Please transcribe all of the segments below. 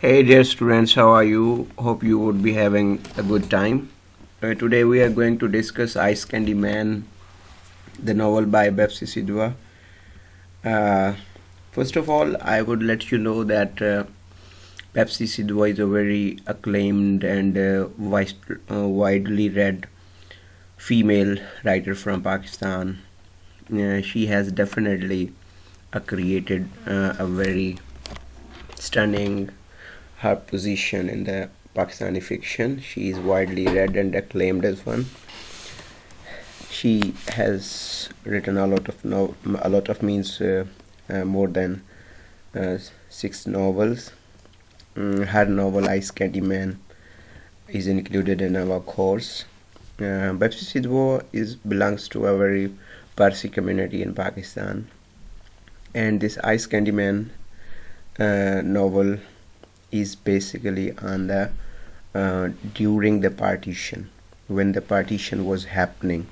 Hey dear students, how are you? Hope you would be having a good time. Today we are going to discuss Ice Candy Man, the novel by Bepsi Sidhwa. Uh, First of all, I would let you know that Bepsi Sidhwa is a very acclaimed and widely read female writer from Pakistan. She has definitely created a very stunning her position in the Pakistani fiction. She is widely read and acclaimed as one. She has written a lot of means more than uh, 6 novels. Her novel Ice Candy Man is included in our course. Bepsi Sidhwa belongs to a very Parsi community in Pakistan, and this Ice Candy Man novel is basically on the during the partition, when the partition was happening.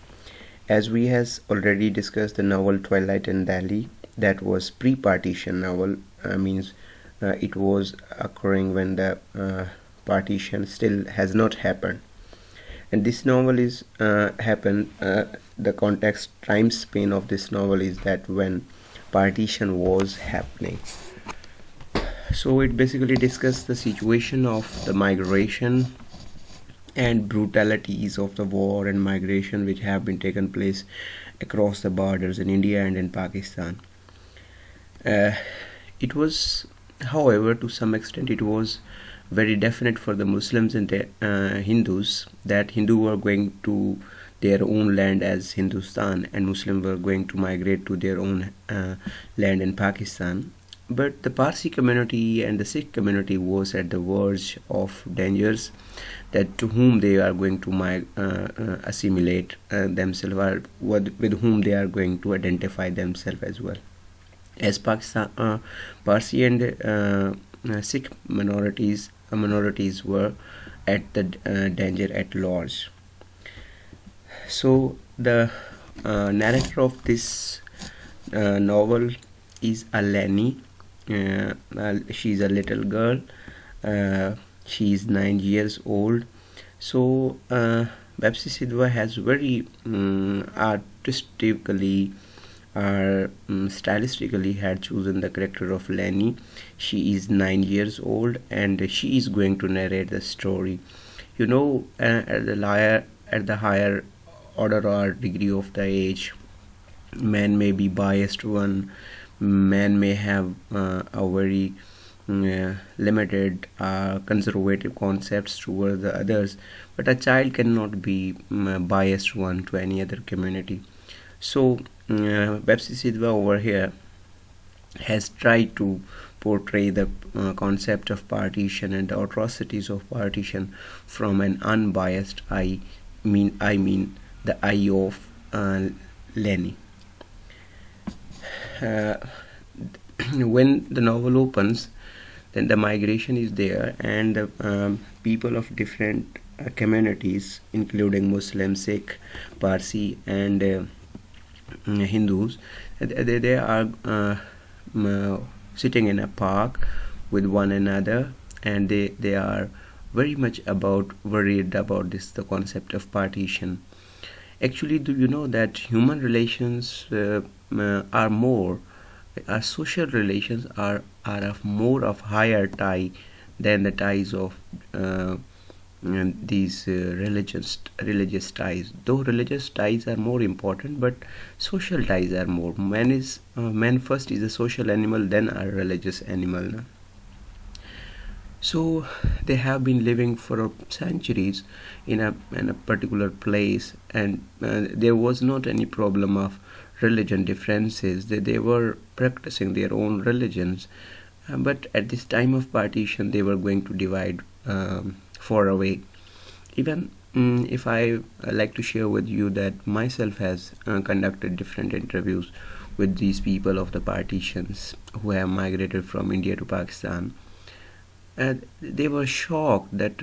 As we has already discussed the novel Twilight in Delhi, that was pre-partition novel, means it was occurring when the partition still has not happened. And this novel is happened, the context time span of this novel is that when partition was happening. So it basically discussed the situation of the migration and brutalities of the war and migration which have been taken place across the borders in India and in Pakistan. Uh, it was, however, to some extent, it was very definite for the Muslims and the Hindus that Hindu were going to their own land as Hindustan and Muslims were going to migrate to their own land in Pakistan. But the Parsi community and the Sikh community was at the verge of dangers that to whom they are going to assimilate themselves, or with whom they are going to identify themselves as well. As Parsi and Sikh minorities were at the danger at large. So the narrator of this novel is Alani. She's a little girl. She is 9 years old. So Bepsi Sidhwa has very artistically or stylistically had chosen the character of Lenny. She is 9 years old and she is going to narrate the story. You know, at the higher order or degree of the age, man may be biased one. Man may have a very limited conservative concepts towards the others, but a child cannot be biased one to any other community. So Bepsi Sidhwa over here has tried to portray the concept of partition and the atrocities of partition from an unbiased I mean the eye of Lenny. uh, when the novel opens, then the migration is there, and the people of different communities, including Muslim, Sikh, Parsi, and Hindus, they are sitting in a park with one another, and they are very much worried about the concept of partition. Actually, do you know that human relations are more, our social relations are of more of higher tie than the ties of these religious ties. Though religious ties are more important, but social ties are more. Man first is a social animal, then a religious animal. No? So they have been living for centuries in a particular place, and there was not any problem of religion differences. They were practicing their own religions, but at this time of partition they were going to divide far away. Even if I like to share with you that myself has conducted different interviews with these people of the partitions who have migrated from India to Pakistan. They were shocked that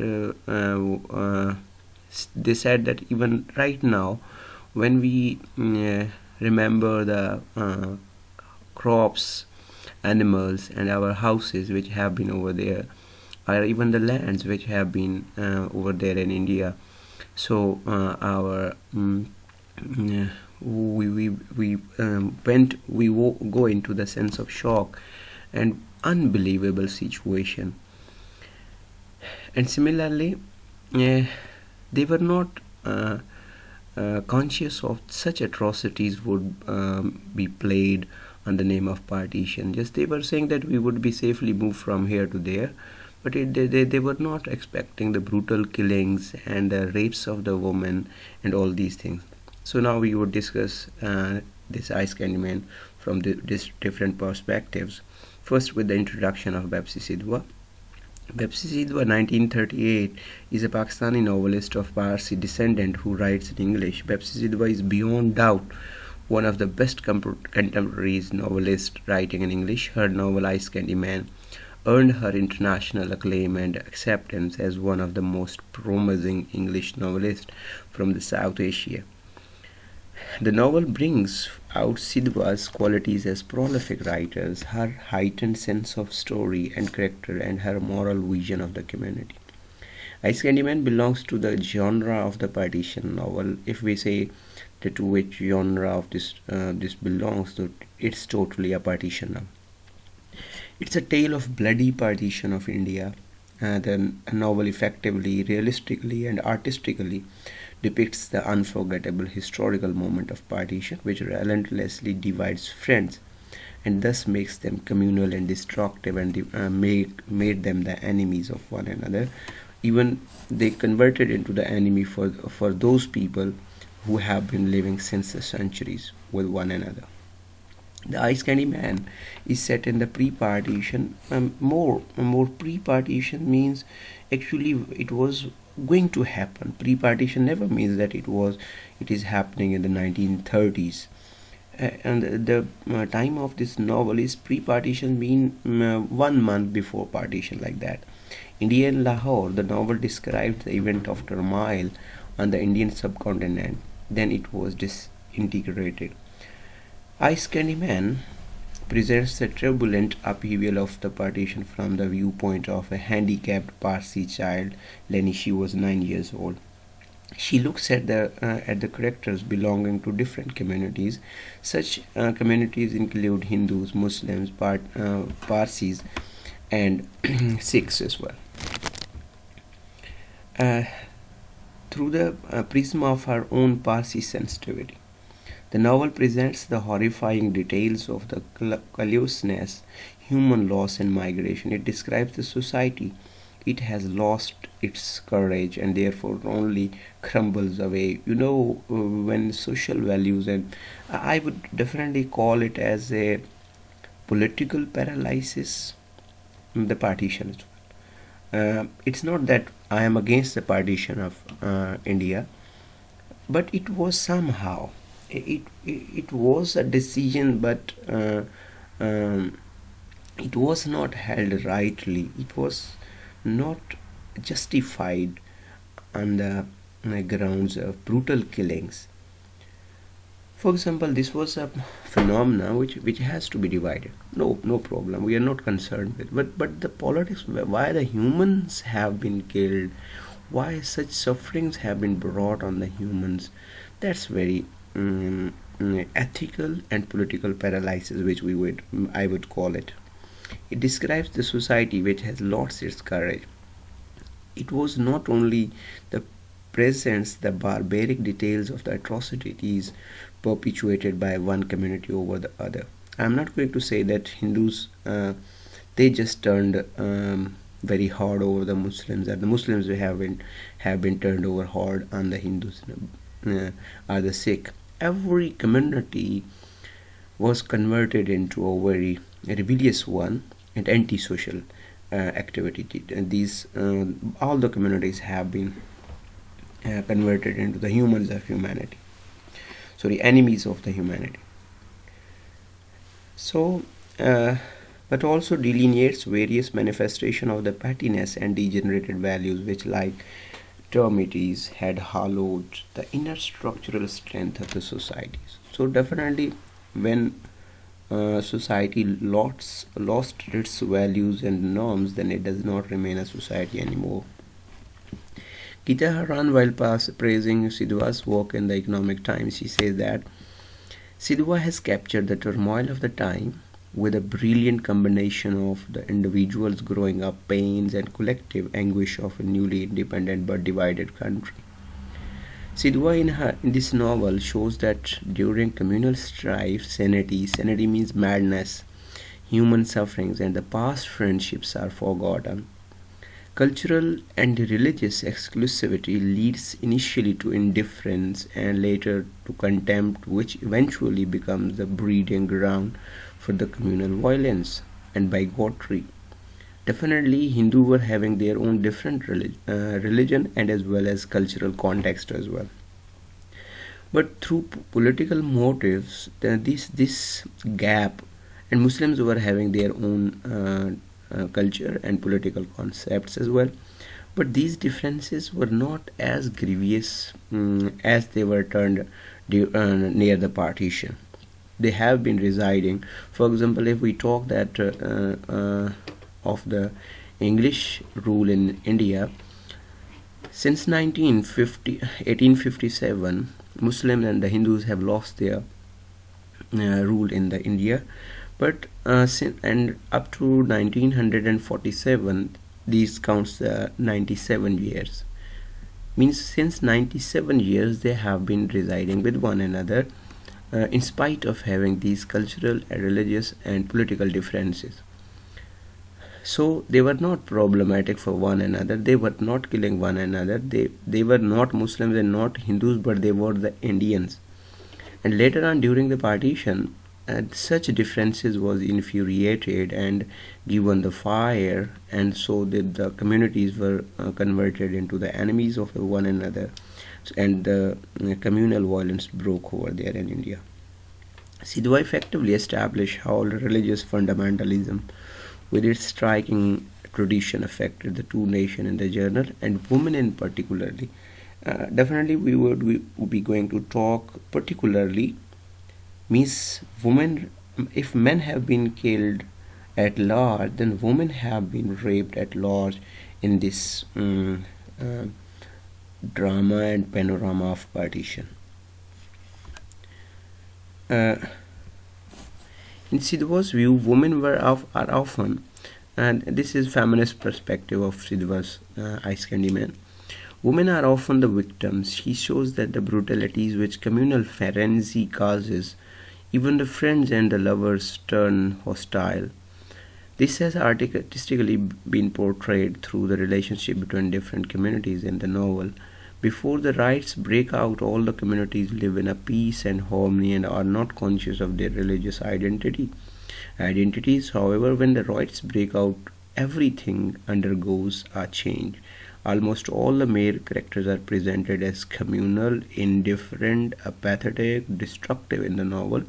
they said that even right now, when we remember the crops, animals, and our houses which have been over there, or even the lands which have been over there in India. So our we go into the sense of shock and unbelievable situation. And similarly, they were not conscious of such atrocities would be played on the name of partition. Just they were saying that we would be safely moved from here to there, but they were not expecting the brutal killings and the rapes of the women and all these things. So now we would discuss this Ice Candyman from this different perspectives. First, with the introduction of Bepsi Sidhwa. Bepsi Sidhwa, 1938, is a Pakistani novelist of Parsi descent who writes in English. Bepsi Sidhwa is beyond doubt one of the best contemporary novelists writing in English. Her novel Ice Candyman earned her international acclaim and acceptance as one of the most promising English novelists from the South Asia. The novel brings out Sidhwa's qualities as prolific writer, her heightened sense of story and character, and her moral vision of the community. Ice Candyman belongs to the genre of the partition novel. If we say that to which genre of this belongs to, it's totally a partition novel. It's a tale of bloody partition of India. The novel effectively, realistically, and artistically depicts the unforgettable historical moment of partition, which relentlessly divides friends and thus makes them communal and destructive, and made them the enemies of one another. Even they converted into the enemy for those people who have been living since the centuries with one another. The Ice Candy Man is set in the pre-partition. More pre-partition means actually it was going to happen. Pre-partition never means that it is happening in the 1930s. And the time of this novel is pre-partition, mean 1 month before partition, like that. India and Lahore. The novel described the event of turmoil on the Indian subcontinent. Then it was disintegrated. Ice Candy Man presents the turbulent upheaval of the partition from the viewpoint of a handicapped Parsi child. Lenny, she was 9 years old. She looks at the characters belonging to different communities. Such communities include Hindus, Muslims, Parsis, and Sikhs as well. Through the prism of her own Parsi sensitivity. The novel presents the horrifying details of the callousness, human loss, and migration. It describes the society. It has lost its courage and therefore only crumbles away. When social values, and I would definitely call it as a political paralysis, the partition. It's not that I am against the partition of India, but it was somehow. It was a decision, but it was not held rightly. It was not justified on the grounds of brutal killings. For example, this was a phenomena which has to be divided. No problem. We are not concerned with. But the politics, why the humans have been killed, why such sufferings have been brought on the humans, that's very ethical and political paralysis, which I would call it. It describes the society which has lost its courage. It was not only the presence, the barbaric details of the atrocities perpetuated by one community over the other. I'm not going to say that Hindus they just turned very hard over the Muslims, and the Muslims have been turned over hard on the Hindus or the Sikh. Every community was converted into a very rebellious one and anti-social activity. And these all the communities have been converted into the enemies of the humanity. So, but also delineates various manifestations of the pettiness and degenerated values, which, like Termites, had hollowed the inner structural strength of the societies. So definitely, when society lost its values and norms, then it does not remain a society anymore. Gita Haran, while praising Sidhwa's work in the Economic Times, she says that Sidhwa has captured the turmoil of the time with a brilliant combination of the individual's growing up pains and collective anguish of a newly independent but divided country. Sidhwa in this novel shows that during communal strife, sanity means madness, human sufferings, and the past friendships are forgotten. Cultural and religious exclusivity leads initially to indifference and later to contempt, which eventually becomes the breeding ground for the communal violence and bigotry. Definitely, Hindus were having their own different religion and as well as cultural context as well. But through political motives, this gap, and Muslims were having their own culture and political concepts as well. But these differences were not as grievous as they were turned near the partition. They have been residing. For example, if we talk that of the English rule in India, since 1857, Muslims and the Hindus have lost their rule in the India, but and up to 1947, these counts 97 years. Means since 97 years they have been residing with one another, in spite of having these cultural, religious, and political differences. So they were not problematic for one another. They were not killing one another. They were not Muslims and not Hindus, but they were the Indians. And later on, during the partition, such differences was infuriated and given the fire, and so the communities were converted into the enemies of one another, and the communal violence broke over there in India. Sidhwa effectively established how religious fundamentalism, with its striking tradition, affected the two nations in the journal and women in particularly. Definitely, we would be going to talk particularly means women. If men have been killed at large, then women have been raped at large in this drama and panorama of partition. In Sidhwa's view, women are often, and this is feminist perspective of Sidhwa's Ice Candy Man. Women are often the victims. He shows that the brutalities which communal frenzy causes, even the friends and the lovers turn hostile. This has artistically been portrayed through the relationship between different communities in the novel. Before the riots break out, all the communities live in a peace and harmony and are not conscious of their religious identities. However, when the riots break out, everything undergoes a change. Almost all the male characters are presented as communal, indifferent, apathetic, destructive in the novel,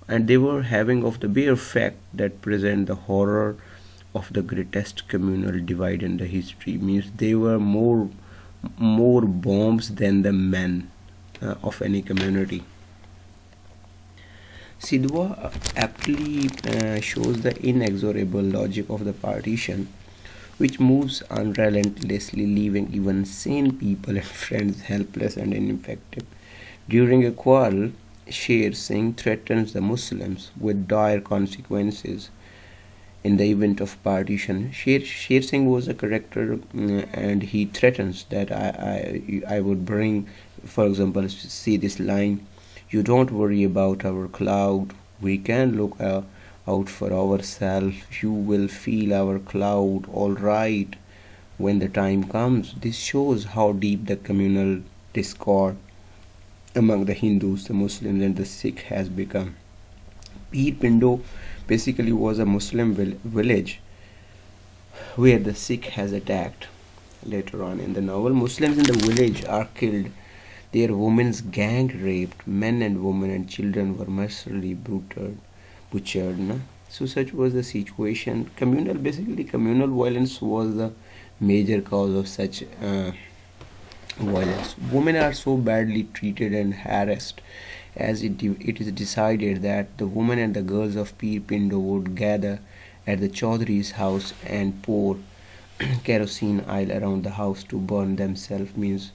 and they were having of the bare fact that present the horror of the greatest communal divide in the history. Means they were more bombs than the men of any community. Sidhwa aptly shows the inexorable logic of the partition, which moves unrelentlessly, leaving even sane people and friends helpless and ineffective. During a quarrel, Sher Singh threatens the Muslims with dire consequences in the event of partition. Sher Singh was a character, and he threatens that I would bring, for example, see this line, you don't worry about our cloud, we can look out for ourselves, you will feel our cloud all right when the time comes. This shows how deep the communal discord among the Hindus, the Muslims, and the Sikh has become. Peer Pindo basically was a Muslim village where the Sikh has attacked. Later on in the novel, Muslims in the village are killed, their women's gang raped, men and women and children were mercilessly butchered. Na? So such was the situation. Communal violence was the major cause of such violence. Women are so badly treated and harassed as it is decided that the women and the girls of Pir Pindo would gather at the Chaudhry's house and pour kerosene oil around the house to burn themselves. Means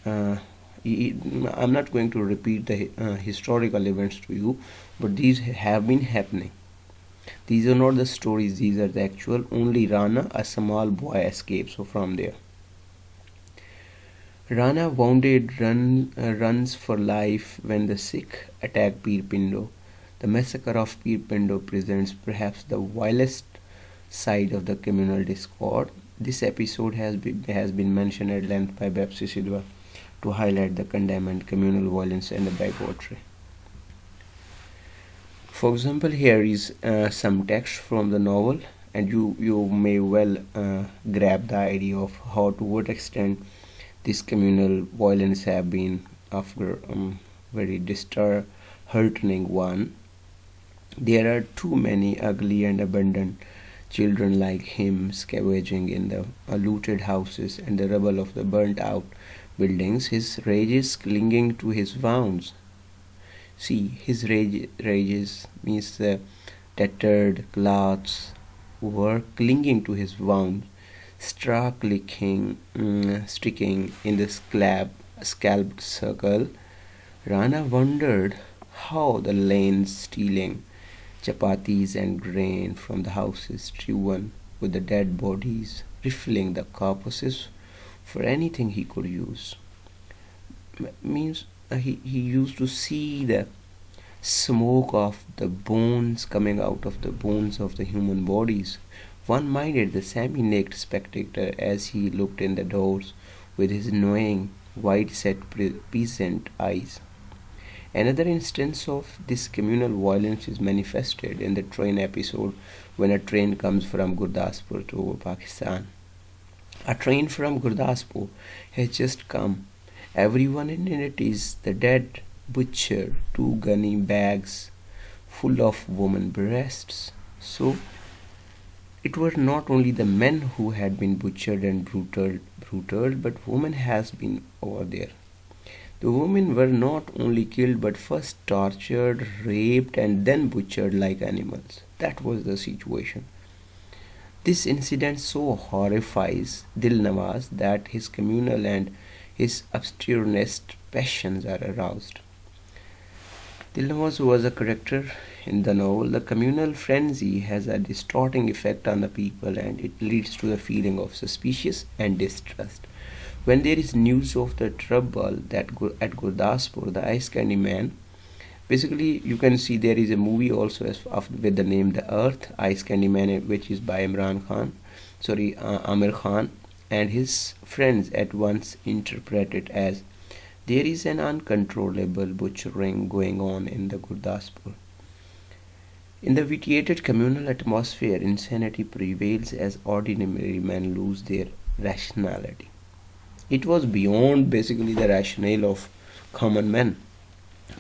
uh, I'm not going to repeat the historical events to you, but these have been happening. These are not the stories, these are the actual. Only Rana, a small boy, escapes from there. Rana wounded runs for life when the Sikh attack Pir Pindo. The massacre of Pir Pindo presents perhaps the vilest side of the communal discord. This episode has been mentioned at length by Bepsi Sidhwa to highlight the condemned communal violence and the bigotry. For example, here is some text from the novel, and you may well grab the idea of how to what extent this communal violence have been after very disheartening one. There are too many ugly and abandoned children like him scavenging in the looted houses and the rubble of the burnt out buildings, his rages clinging to his wounds. See, his rages means the tattered cloths were clinging to his wounds, sticking in the scalped circle. Rana wondered how the lanes stealing chapatis and grain from the houses strewn with the dead bodies, refilling the corpses for anything he could use. Means he used to see the smoke of the bones coming out of the bones of the human bodies. One minded the semi-naked spectator as he looked in the doors with his knowing, wide-set peasant eyes. Another instance of this communal violence is manifested in the train episode when a train comes from Gurdaspur to Pakistan. A train from Gurdaspur has just come. Everyone in it is the dead butcher, two gunny bags full of woman breasts. So it were not only the men who had been butchered and brutalized, but women has been over there. The women were not only killed but first tortured, raped, and then butchered like animals. That was the situation. This incident so horrifies Dilnawaz that his communal and his obscurest passions are aroused. Dilnawaz was a character in the novel. The communal frenzy has a distorting effect on the people and it leads to a feeling of suspicion and distrust. When there is news of the trouble at Gurdaspur, the Ice Candy Man, basically you can see there is a movie also with the name The Earth, Ice Candy Man, which is by Amir Khan, and his friends at once interpret it as there is an uncontrollable butchering going on in the Gurdaspur. In the vitiated communal atmosphere, insanity prevails as ordinary men lose their rationality. It was beyond basically the rationale of common men.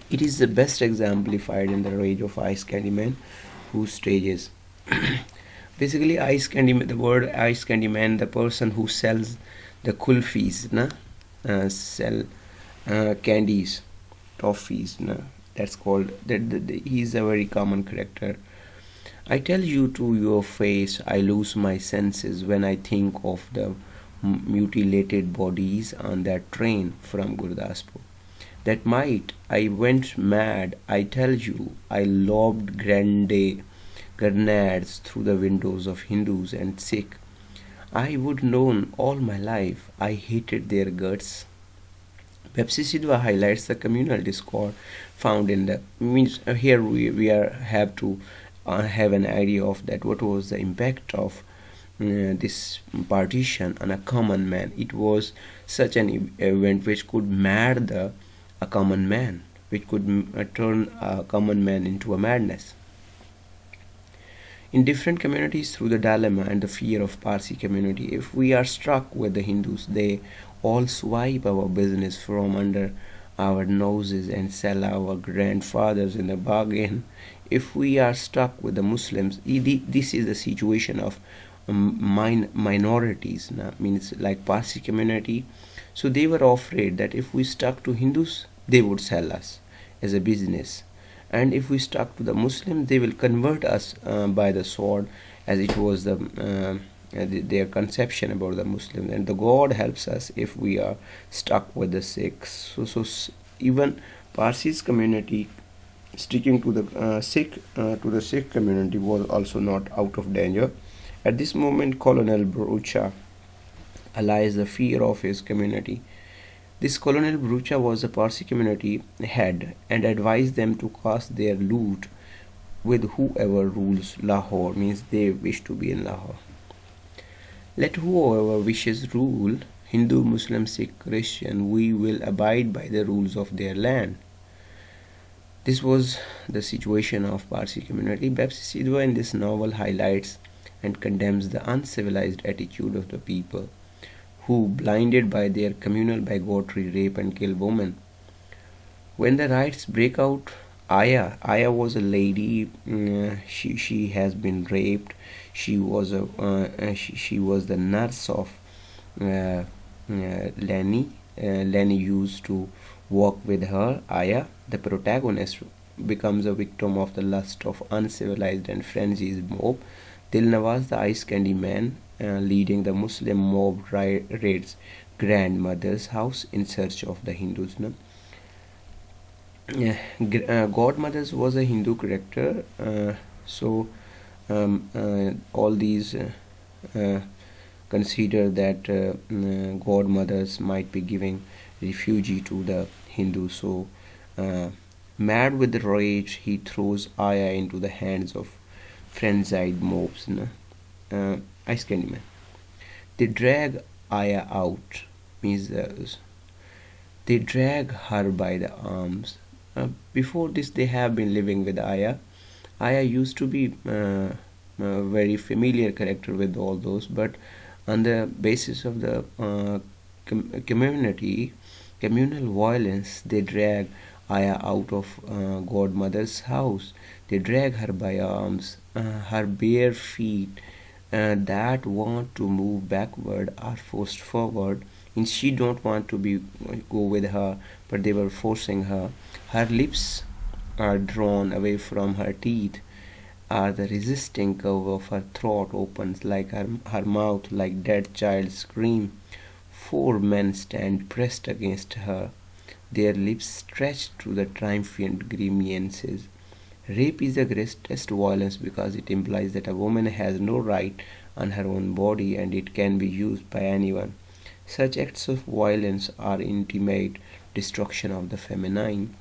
It is the best exemplified in the rage of Ice Candy Man, whose stages. Basically, the word Ice Candy Man, the person who sells the kulfis, sell candies, toffees, that's called. He's a very common character. I tell you to your face, I lose my senses when I think of the mutilated bodies on that train from Gurdaspur. That night I went mad. I tell you, I lobbed grenades through the windows of Hindus and Sikh. I would known all my life. I hated their guts. Pepsi Sidhwa highlights the communal discord found in the means. Here we have to have an idea of that. What was the impact of this partition on a common man? It was such an event which could mad a common man, which could turn a common man into a madness. In different communities, through the dilemma and the fear of Parsi community, if we are struck with the Hindus, they all swipe our business from under our noses and sell our grandfathers in the bargain. If we are stuck with the Muslims, this is the situation of minorities, means like Parsi community. So they were afraid that if we stuck to Hindus, they would sell us. as a business. And if we stuck to the Muslims, they will convert us by the sword, as it was their conception about the Muslims. And the God helps us if we are stuck with the Sikhs. Even Parsis community sticking to the Sikh community was also not out of danger. At this moment, Colonel Brucha allies the fear of his community. This Colonel Brucha was a Parsi community head and advised them to cast their loot with whoever rules Lahore, means they wish to be in Lahore. Let whoever wishes rule, Hindu, Muslim, Sikh, Christian, we will abide by the rules of their land. This was the situation of Parsi community. Bapsi Sidhwa in this novel highlights and condemns the uncivilized attitude of the people who, blinded by their communal bigotry, rape and kill women. When the riots break out, Aya was a lady. She has been raped. She was the nurse of Lenny. Lenny used to walk with her. Aya, the protagonist, becomes a victim of the lust of uncivilized and frenzied mob. Dilnawaz, the ice candy man, leading the Muslim mob, raids grandmother's house in search of the Hindus. No? Godmothers was a Hindu character, all these consider that godmothers might be giving refuge to the Hindus. So, mad with rage, he throws Aya into the hands of frenzied mobs. Ice candy man. They drag Aya out, means they drag her by the arms. Before this, they have been living with Aya. Aya used to be a very familiar character with all those, but on the basis of the communal violence, they drag Aya out of godmother's house. They drag her by arms. Her bare feet that want to move backward are forced forward, and she don't want to go with her, but they were forcing her. Her lips are drawn away from her teeth. The resisting curve of her throat opens like her mouth, like dead child's scream. 4 men stand pressed against her, their lips stretched to the triumphant grimaces. Rape is the greatest violence because it implies that a woman has no right on her own body and it can be used by anyone. Such acts of violence are intimate destruction of the feminine.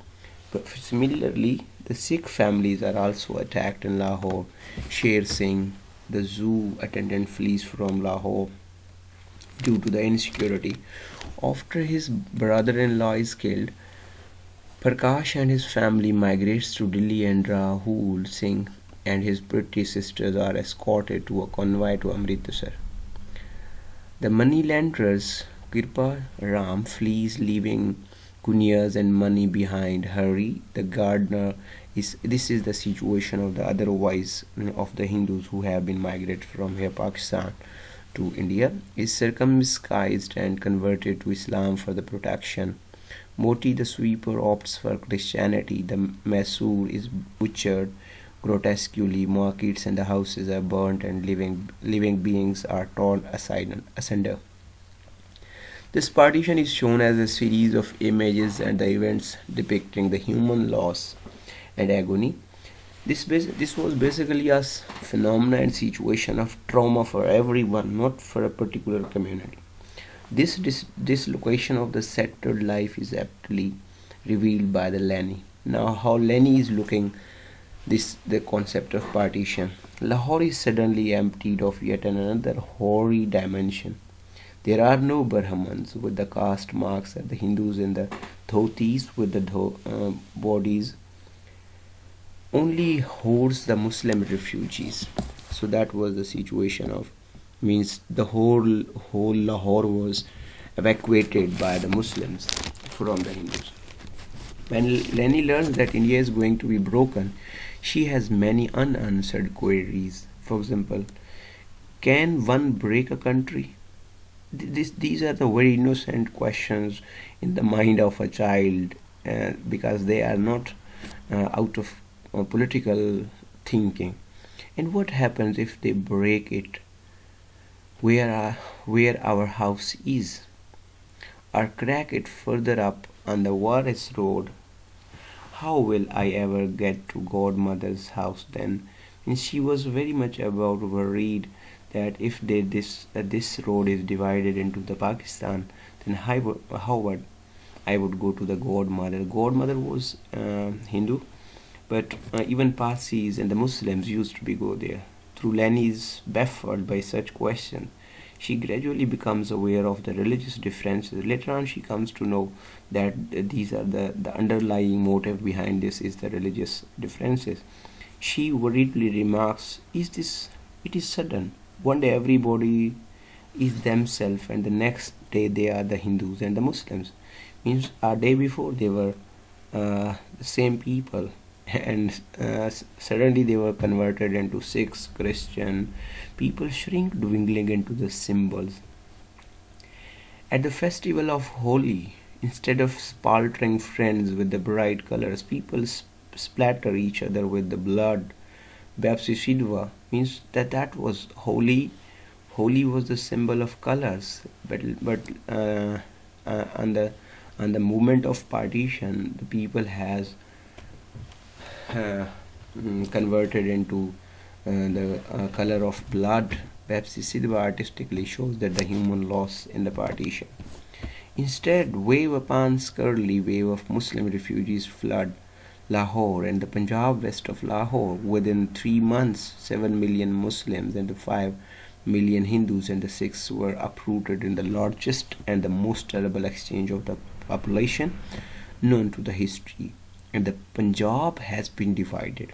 But similarly, the Sikh families are also attacked in Lahore. Sher Singh, the zoo attendant, flees from Lahore due to the insecurity. After his brother-in-law is killed, Prakash and his family migrates to Delhi, and Rahul Singh and his pretty sisters are escorted to a convoy to Amritsar. The moneylenders Kirpa Ram flees, leaving kunyas and money behind. Hari, the gardener, this is the situation of the otherwise of the Hindus who have been migrated from here Pakistan to India, is circumcised and converted to Islam for the protection. Moti, the sweeper, opts for Christianity. The Masoor is butchered grotesquely. Markets and the houses are burnt, and living beings are torn asunder. This partition is shown as a series of images and the events depicting the human loss and agony. This was basically a phenomenon and situation of trauma for everyone, not for a particular community. This dislocation of the settled life is aptly revealed by the Lenny. Now, how Lenny is looking the concept of partition. Lahore is suddenly emptied of yet another hoary dimension. There are no Brahmans with the caste marks and the Hindus in the dhotis with the bodies. Only hordes the Muslim refugees. So that was the situation of, means the whole Lahore was evacuated by the Muslims from the Hindus. When Lenny learns that India is going to be broken, she has many unanswered queries. For example, can one break a country? These are the very innocent questions in the mind of a child because they are not out of political thinking. And what happens if they break it where our house is, or crack it further up on the Waris road? How will I ever get to godmother's house then? And she was very much about worried that if this road is divided into the Pakistan, then how would I would go to the godmother. Godmother was Hindu, but even Parsis and the Muslims used to be go there. Through Lenny's baffled by such questions, she gradually becomes aware of the religious differences. Later on, she comes to know that these are the underlying motive behind this is the religious differences. She worriedly remarks, "Is this? It is sudden. One day everybody is themselves, and the next day they are the Hindus and the Muslims. Means a day before they were the same people, and suddenly they were converted into Sikhs, Christian. People shrink, dwindling into the symbols. At the festival of Holi, instead of splattering friends with the bright colors, people splatter each other with the blood. Bapsisidva means that was holy. Holy was the symbol of colors, but on the moment of partition, the people has uh, converted into the color of blood. Pepsi Sidva artistically shows that the human loss in the partition. Instead, wave upon scurrily wave of Muslim refugees flood Lahore and the Punjab west of Lahore. Within 3 months, 7 million Muslims and the 5 million Hindus and the Sikhs were uprooted in the largest and the most terrible exchange of the population known to the history. And the Punjab has been divided.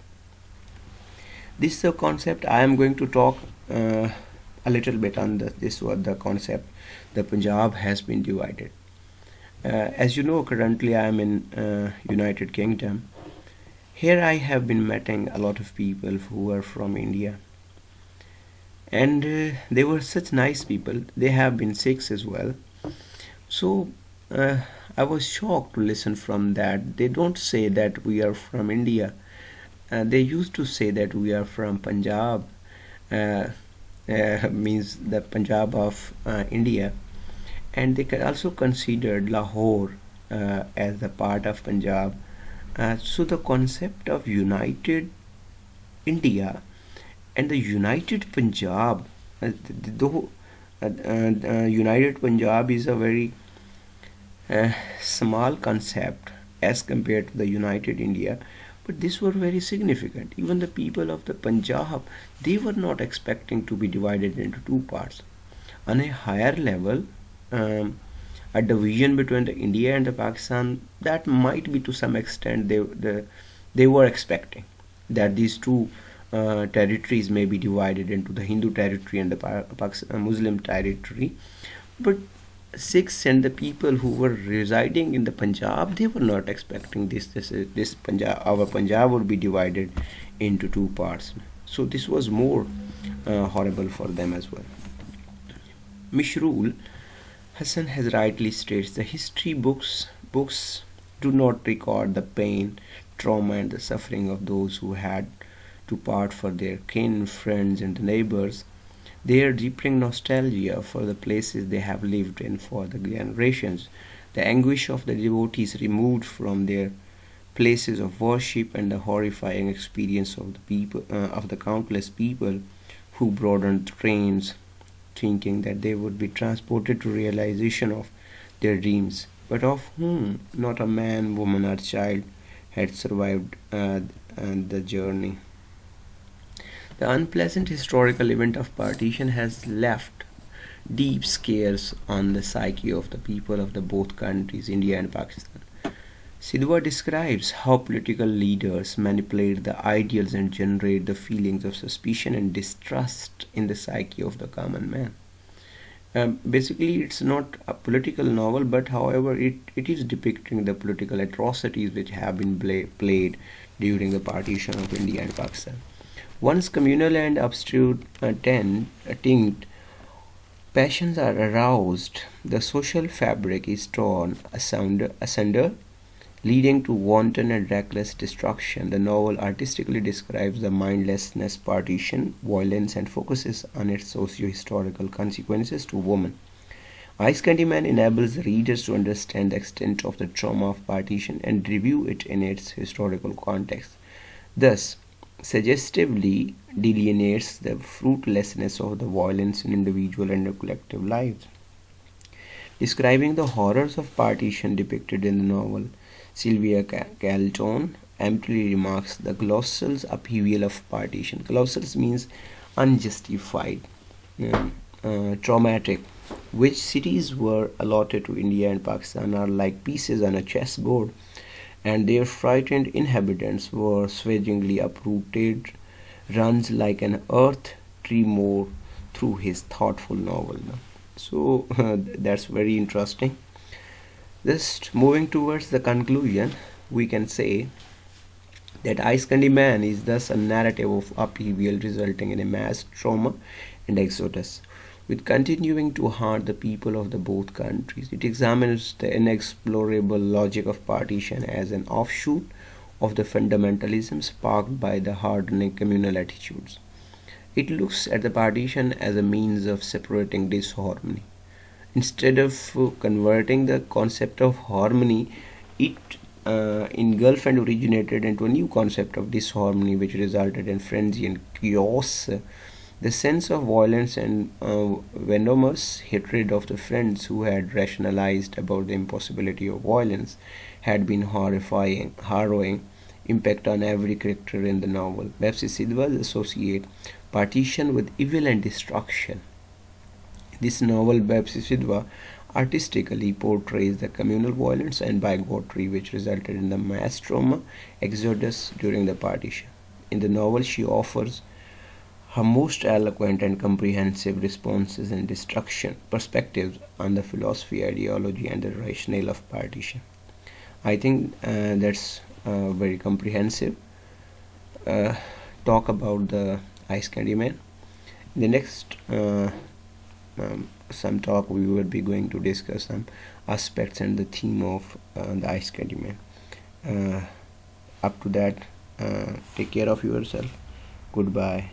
This is a concept I am going to talk a little bit on this was the concept. The Punjab has been divided. As you know, currently I am in United Kingdom. Here I have been meeting a lot of people who are from India, and they were such nice people. They have been Sikhs as well. So I was shocked to listen from that. They don't say that we are from India. They used to say that we are from Punjab, uh, means the Punjab of India, and they also considered Lahore as a part of Punjab. So the concept of united India and the united Punjab, though united Punjab is a very small concept as compared to the united India, but these were very significant. Even the people of the Punjab, they were not expecting to be divided into two parts. On a higher level, a division between the India and the Pakistan, that might be to some extent they were expecting that these two territories may be divided into the Hindu territory and the Muslim territory. But Sikhs and the people who were residing in the Punjab, they were not expecting this Punjab, our Punjab would be divided into two parts. So this was more horrible for them as well. Mishrul Hassan has rightly states the history books do not record the pain, trauma, and the suffering of those who had to part for their kin, friends, and neighbors. They are deepening nostalgia for the places they have lived in for the generations. The anguish of the devotees removed from their places of worship and the horrifying experience of the people of the countless people who broadened trains thinking that they would be transported to realization of their dreams, but of whom not a man, woman, or child had survived the journey. The unpleasant historical event of partition has left deep scars on the psyche of the people of the both countries, India and Pakistan. Sidhwa describes how political leaders manipulate the ideals and generate the feelings of suspicion and distrust in the psyche of the common man. Basically, it's not a political novel, but however, it is depicting the political atrocities which have been played during the partition of India and Pakistan. Once communal and obscure tinged passions are aroused, the social fabric is torn asunder leading to wanton and reckless destruction. The novel artistically describes the mindlessness partition, violence, and focuses on its socio-historical consequences to women. Ice Candyman enables readers to understand the extent of the trauma of partition and review it in its historical context. Thus, suggestively delineates the fruitlessness of the violence in individual and collective lives. Describing the horrors of partition depicted in the novel, Sylvia Calton aptly remarks the colossal upheaval of partition. Colossal means unjustified, traumatic. Which cities were allotted to India and Pakistan are like pieces on a chessboard, and their frightened inhabitants were swagingly uprooted, runs like an earth tremor through his thoughtful novel. So that's very interesting. Just moving towards the conclusion, we can say that Ice Candy Man is thus a narrative of upheaval resulting in a mass trauma and exodus, with continuing to haunt the people of the both countries. It examines the inexplorable logic of partition as an offshoot of the fundamentalism sparked by the hardening communal attitudes. It looks at the partition as a means of separating disharmony. Instead of converting the concept of harmony, it engulfed and originated into a new concept of disharmony, which resulted in frenzy and chaos. The sense of violence and venomous hatred of the friends who had rationalized about the impossibility of violence had been harrowing impact on every character in the novel. Pepsi Sidwell associate partition with evil and destruction. This novel, Pepsi Sidwa, artistically portrays the communal violence and bigotry which resulted in the mass trauma exodus during the partition. In the novel, she offers her most eloquent and comprehensive responses and destruction perspectives on the philosophy, ideology, and the rationale of partition. I think that's very comprehensive talk about the Ice Candy Man. In the next some talk, we will be going to discuss some aspects and the theme of the Ice Candy Man. Up to that, take care of yourself. Goodbye.